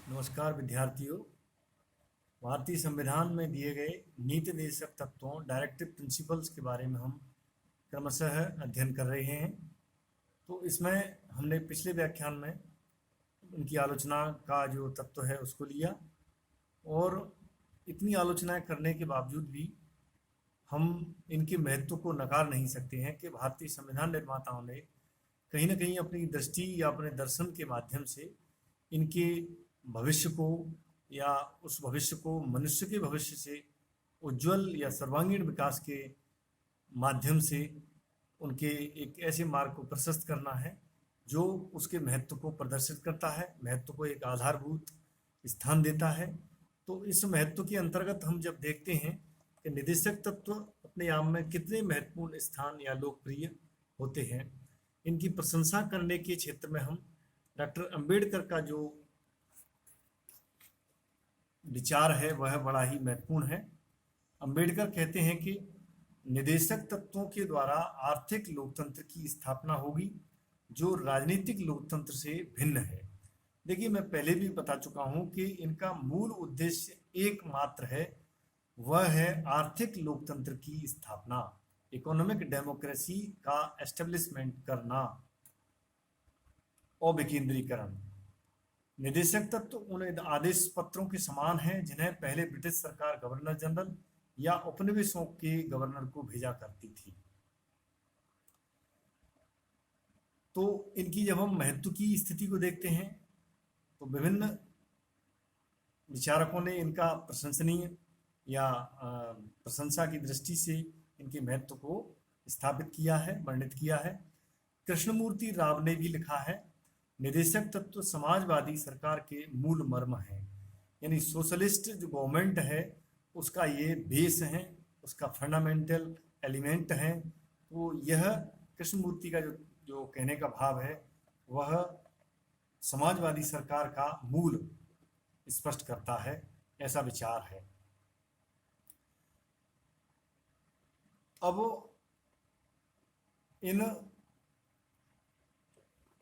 नमस्कार विद्यार्थियों। भारतीय संविधान में दिए गए नीति निर्देशक तत्वों डायरेक्टिव प्रिंसिपल्स के बारे में हम क्रमशः अध्ययन कर रहे हैं। तो इसमें हमने पिछले व्याख्यान में उनकी आलोचना का जो तत्व है उसको लिया, और इतनी आलोचनाएं करने के बावजूद भी हम इनके महत्व को नकार नहीं सकते हैं कि भारतीय संविधान निर्माताओं ने कहीं ना कहीं अपनी दृष्टि या अपने दर्शन के माध्यम से इनके भविष्य को या उस भविष्य को मनुष्य के भविष्य से उज्जवल या सर्वांगीण विकास के माध्यम से उनके एक ऐसे मार्ग को प्रशस्त करना है जो उसके महत्व को प्रदर्शित करता है, महत्व को एक आधारभूत स्थान देता है। तो इस महत्व के अंतर्गत हम जब देखते हैं कि निर्देशक तत्व अपने आप में कितने महत्वपूर्ण स्थान या लोकप्रिय होते हैं, इनकी प्रशंसा करने के क्षेत्र में हम डॉक्टर अंबेडकर का जो विचार है वह बड़ा ही महत्वपूर्ण है। अंबेडकर कहते हैं कि निर्देशक तत्वों के द्वारा आर्थिक लोकतंत्र की स्थापना होगी जो राजनीतिक लोकतंत्र से भिन्न है। देखिए, मैं पहले भी बता चुका हूं कि इनका मूल उद्देश्य एकमात्र है, वह है आर्थिक लोकतंत्र की स्थापना, इकोनॉमिक डेमोक्रेसी का एस्टेब्लिशमेंट करना और विकेंद्रीकरण। निर्देशक तत्व उन आदेश पत्रों के समान हैं जिन्हें पहले ब्रिटिश सरकार गवर्नर जनरल या उपनिवेशों के गवर्नर को भेजा करती थी। तो इनकी जब हम महत्व की स्थिति को देखते हैं तो विभिन्न विचारकों ने इनका प्रशंसनीय या प्रशंसा की दृष्टि से इनके महत्व को स्थापित किया है, वर्णित किया है। कृष्णमूर्ति राव ने भी लिखा है, निर्देशक तत्व समाजवादी सरकार के मूल मर्म है। यानी सोशलिस्ट जो गवर्नमेंट है उसका ये बेस है, उसका फंडामेंटल एलिमेंट है। तो यह कृष्णमूर्ति का जो कहने का भाव है वह समाजवादी सरकार का मूल स्पष्ट करता है, ऐसा विचार है। अब इन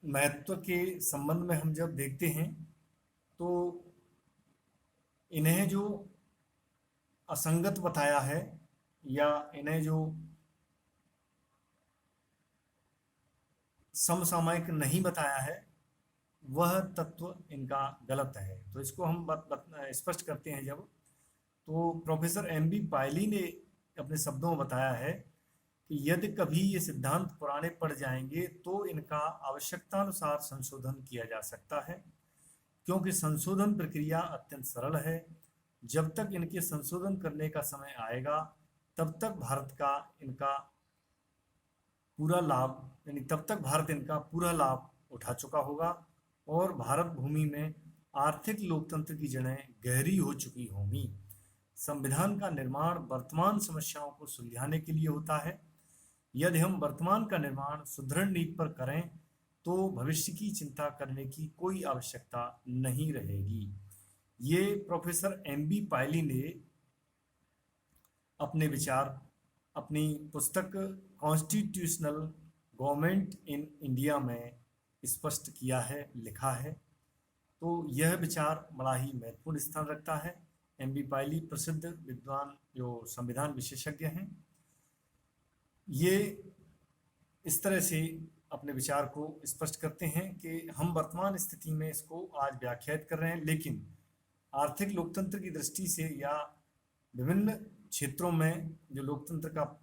महत्व के संबंध में हम जब देखते हैं तो इन्हें जो असंगत बताया है या इन्हें जो समसामयिक नहीं बताया है वह तत्व इनका गलत है। तो इसको हम स्पष्ट करते हैं जब, तो प्रोफेसर एम.बी. पायली ने अपने शब्दों में बताया है कि यदि कभी ये सिद्धांत पुराने पड़ जाएंगे तो इनका आवश्यकतानुसार संशोधन किया जा सकता है, क्योंकि संशोधन प्रक्रिया अत्यंत सरल है। जब तक इनके संशोधन करने का समय आएगा तब तक भारत इनका पूरा लाभ उठा चुका होगा और भारत भूमि में आर्थिक लोकतंत्र की जड़ें गहरी हो चुकी होंगी। संविधान का निर्माण वर्तमान समस्याओं को सुलझाने के लिए होता है। यदि हम वर्तमान का निर्माण सुदृढ़ नींव पर करें तो भविष्य की चिंता करने की कोई आवश्यकता नहीं रहेगी। ये प्रोफेसर एम.बी. पायली ने अपने विचार अपनी पुस्तक कॉन्स्टिट्यूशनल गवर्नमेंट इन इंडिया में स्पष्ट किया है, लिखा है। तो यह विचार बड़ा ही महत्वपूर्ण स्थान रखता है। एम.बी. पायली प्रसिद्ध विद्वान जो संविधान विशेषज्ञ हैं, ये इस तरह से अपने विचार को स्पष्ट करते हैं कि हम वर्तमान स्थिति में इसको आज व्याख्यात कर रहे हैं, लेकिन आर्थिक लोकतंत्र की दृष्टि से या विभिन्न क्षेत्रों में जो लोकतंत्र का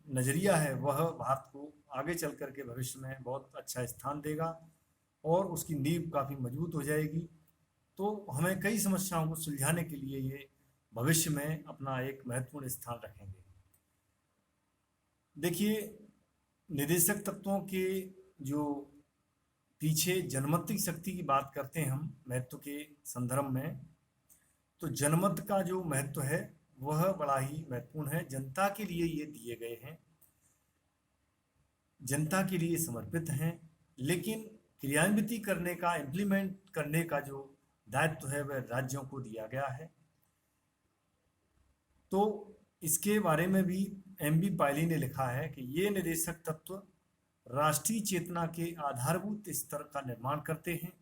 नजरिया है वह भारत को आगे चल करके भविष्य में बहुत अच्छा स्थान देगा और उसकी नींव काफ़ी मजबूत हो जाएगी। तो हमें कई समस्याओं को सुलझाने के लिए ये भविष्य में अपना एक महत्वपूर्ण स्थान रखेंगे। देखिए, निर्देशक तत्वों के जो पीछे जनमत शक्ति की बात करते हैं हम महत्व के संदर्भ में, तो जनमत का जो महत्व है वह बड़ा ही महत्वपूर्ण है। जनता के लिए ये दिए गए हैं, जनता के लिए समर्पित हैं, लेकिन क्रियान्वित करने का, इम्प्लीमेंट करने का जो दायित्व है वह राज्यों को दिया गया है। तो इसके बारे में भी एम.बी. पायली ने लिखा है कि ये निर्देशक तत्व राष्ट्रीय चेतना के आधारभूत स्तर का निर्माण करते हैं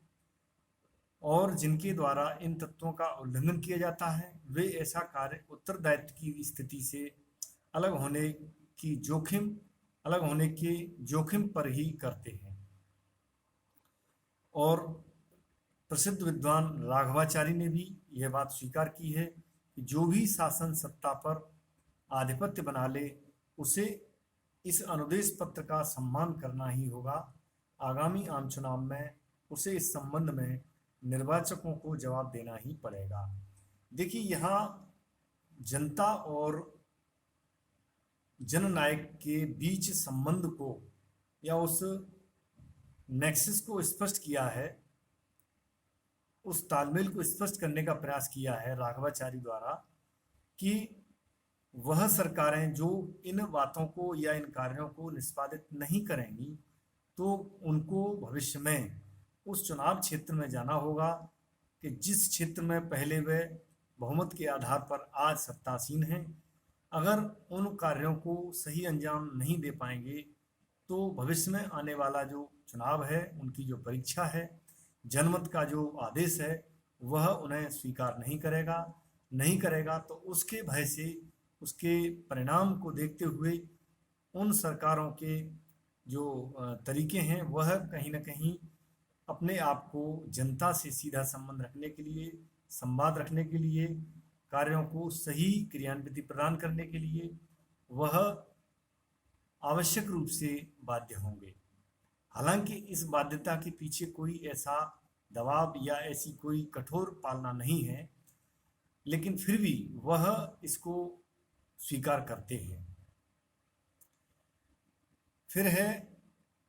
और जिनके द्वारा इन तत्वों का उल्लंघन किया जाता है वे ऐसा कार्य उत्तरदायित्व की स्थिति से अलग होने की जोखिम अलग होने के जोखिम पर ही करते हैं। और प्रसिद्ध विद्वान राघवाचारी ने भी यह बात स्वीकार की है कि जो भी शासन सत्ता पर आधिपत्य बना ले उसे इस अनुदेश पत्र का सम्मान करना ही होगा। आगामी आम चुनाव में उसे इस संबंध में निर्वाचकों को जवाब देना ही पड़ेगा। देखिए, यहाँ जनता और जननायक के बीच संबंध को या उस नेक्सस को स्पष्ट किया है, उस तालमेल को स्पष्ट करने का प्रयास किया है राघवाचारी द्वारा कि वह सरकारें जो इन बातों को या इन कार्यों को निष्पादित नहीं करेंगी तो उनको भविष्य में उस चुनाव क्षेत्र में जाना होगा कि जिस क्षेत्र में पहले वे बहुमत के आधार पर आज सत्तासीन हैं। अगर उन कार्यों को सही अंजाम नहीं दे पाएंगे तो भविष्य में आने वाला जो चुनाव है, उनकी जो परीक्षा है, जनमत का जो आदेश है, वह उन्हें स्वीकार नहीं करेगा तो उसके भय से, उसके परिणाम को देखते हुए उन सरकारों के जो तरीके हैं वह कहीं ना कहीं अपने आप को जनता से सीधा संबंध रखने के लिए, संवाद रखने के लिए, कार्यों को सही क्रियान्विति प्रदान करने के लिए वह आवश्यक रूप से बाध्य होंगे। हालांकि इस बाध्यता के पीछे कोई ऐसा दबाव या ऐसी कोई कठोर पालना नहीं है, लेकिन फिर भी वह इसको स्वीकार करते हैं। फिर है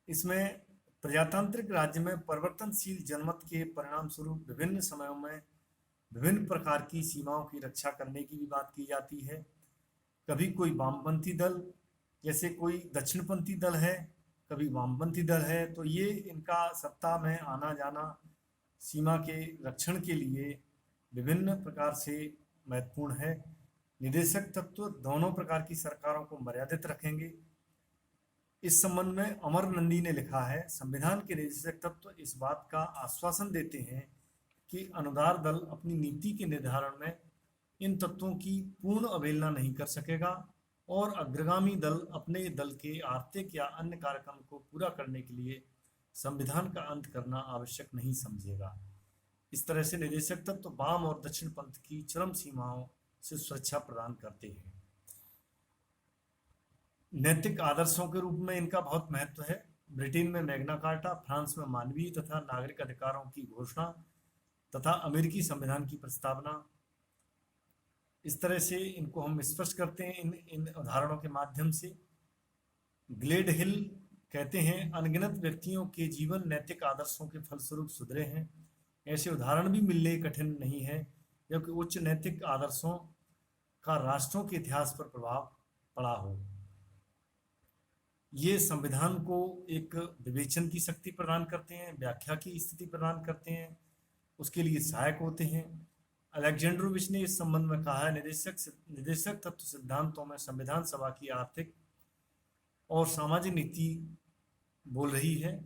इसमें प्रजातांत्रिक राज्य में परिवर्तनशील जनमत के परिणाम स्वरूप विभिन्न समयों में विभिन्न प्रकार की सीमाओं की रक्षा करने की भी बात की जाती है। कभी कोई वामपंथी दल, जैसे कोई दक्षिणपंथी दल है, कभी वामपंथी दल है, तो ये इनका सत्ता में आना जाना सीमा के रक्षण के लिए विभिन्न प्रकार से महत्वपूर्ण है। निदेशक तत्व दोनों प्रकार की सरकारों को मर्यादित रखेंगे। इस संबंध में अमर नंदी ने लिखा है, संविधान के निदेशक तत्व इस बात का आश्वासन देते हैं कि अनुदार दल अपनी नीति के निर्धारण में इन तत्वों की पूर्ण अवहेलना नहीं कर सकेगा और अग्रगामी दल अपने दल के आर्थिक या अन्य कार्यक्रम को पूरा करने के लिए संविधान का अंत करना आवश्यक नहीं समझेगा। इस तरह से निदेशक तत्व वाम और दक्षिण पंथ की चरम सीमाओं से सुरक्षा प्रदान करते हैं। नैतिक आदर्शों के रूप में इनका बहुत महत्व है। ब्रिटेन में मैग्ना कार्टा, फ्रांस में मानवीय तथा नागरिक अधिकारों की घोषणा तथा अमेरिकी संविधान की प्रस्तावना। इस तरह से इनको हम स्पष्ट करते हैं इन उदाहरणों के माध्यम से। ग्लेड हिल कहते हैं, अनगिनत व्यक्तियों के जीवन नैतिक आदर्शों के फलस्वरूप सुधरे हैं। ऐसे उदाहरण भी मिलने कठिन नहीं है जबकि उच्च नैतिक आदर्शों का राष्ट्रों के इतिहास पर प्रभाव पड़ा हो। ये संविधान को एक विवेचन की शक्ति प्रदान करते हैं, व्याख्या की स्थिति प्रदान करते हैं, उसके लिए सहायक होते हैं। अलेक्जेंड्रोविच ने इस संबंध में कहा है, निदेशक तत्व सिद्धांतों में संविधान सभा की आर्थिक और सामाजिक नीति बोल रही है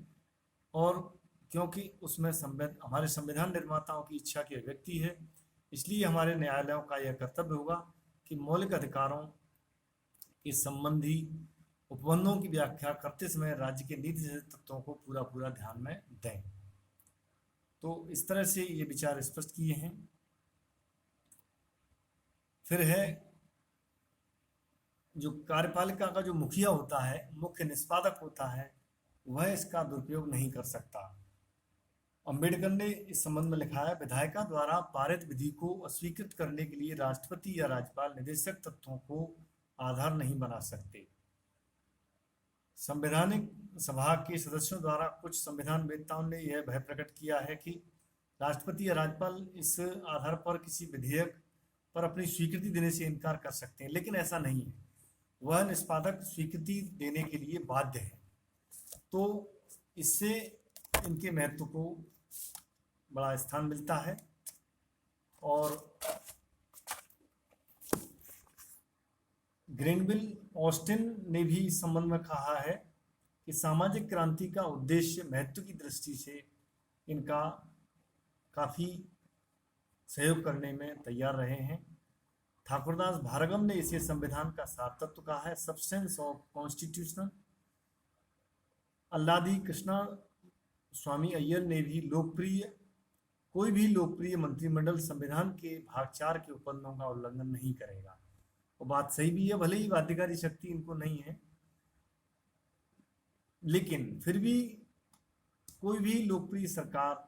और क्योंकि उसमें हमारे संविधान निर्माताओं की इच्छा की अभिव्यक्ति है, इसलिए हमारे न्यायालयों का यह कर्तव्य होगा कि मौलिक अधिकारों के संबंधी उपबंधों की व्याख्या करते समय राज्य के नीति तत्वों को पूरा ध्यान में दें। तो इस तरह से ये विचार स्पष्ट किए हैं। फिर है जो कार्यपालिका का जो मुखिया होता है, मुख्य निष्पादक होता है, वह इसका दुरुपयोग नहीं कर सकता। अंबेडकर ने इस संबंध में लिखा है, विधायिका द्वारा पारित विधि को अस्वीकृत करने के लिए राष्ट्रपति या राज्यपाल निदेशक तत्वों को आधार नहीं बना सकते। संवैधानिक सभा के सदस्यों द्वारा कुछ संविधान वेत्ताओं ने यह भय प्रकट किया है कि राष्ट्रपति या राज्यपाल इस आधार पर किसी विधेयक पर अपनी स्वीकृति देने से इनकार कर सकते हैं, लेकिन ऐसा नहीं है। वह निष्पादक स्वीकृति देने के लिए बाध्य है। तो इससे इनके महत्व को बड़ा स्थान मिलता है। और ग्रेनविल ऑस्टिन ने भी इस संबंध में कहा है कि सामाजिक क्रांति का उद्देश्य महत्व की दृष्टि से इनका काफ़ी सहयोग करने में तैयार रहे हैं। ठाकुरदास भार्गव ने इसे संविधान का सार तत्व कहा है, substance of constitution. Alladi Krishnaswami Ayyar ने भी कोई भी लोकप्रिय मंत्रिमंडल संविधान के भाग 4 के उपबंधों का उल्लंघन नहीं करेगा। वो बात सही भी है, भले ही बाध्यकारी शक्ति इनको नहीं है, लेकिन फिर भी कोई भी लोकप्रिय सरकार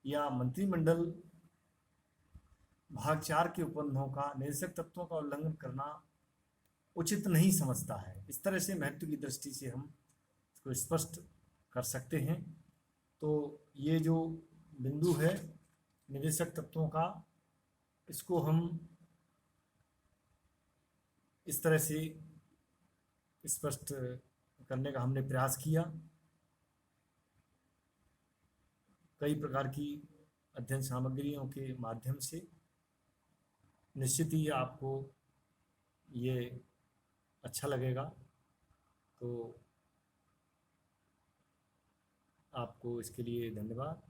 या मंत्रिमंडल भाग 4 के उपबंधों का, निरसक तत्वों का उल्लंघन करना उचित नहीं समझता है। इस तरह से महत्व की दृष्टि से हम इसको स्पष्ट कर सकते हैं। तो ये जो बिंदु है निवेशक तत्वों का, इसको हम इस तरह से स्पष्ट करने का हमने प्रयास किया। कई प्रकार की अध्ययन सामग्रियों के माध्यम से निश्चित ही आपको ये अच्छा लगेगा। तो आपको इसके लिए धन्यवाद।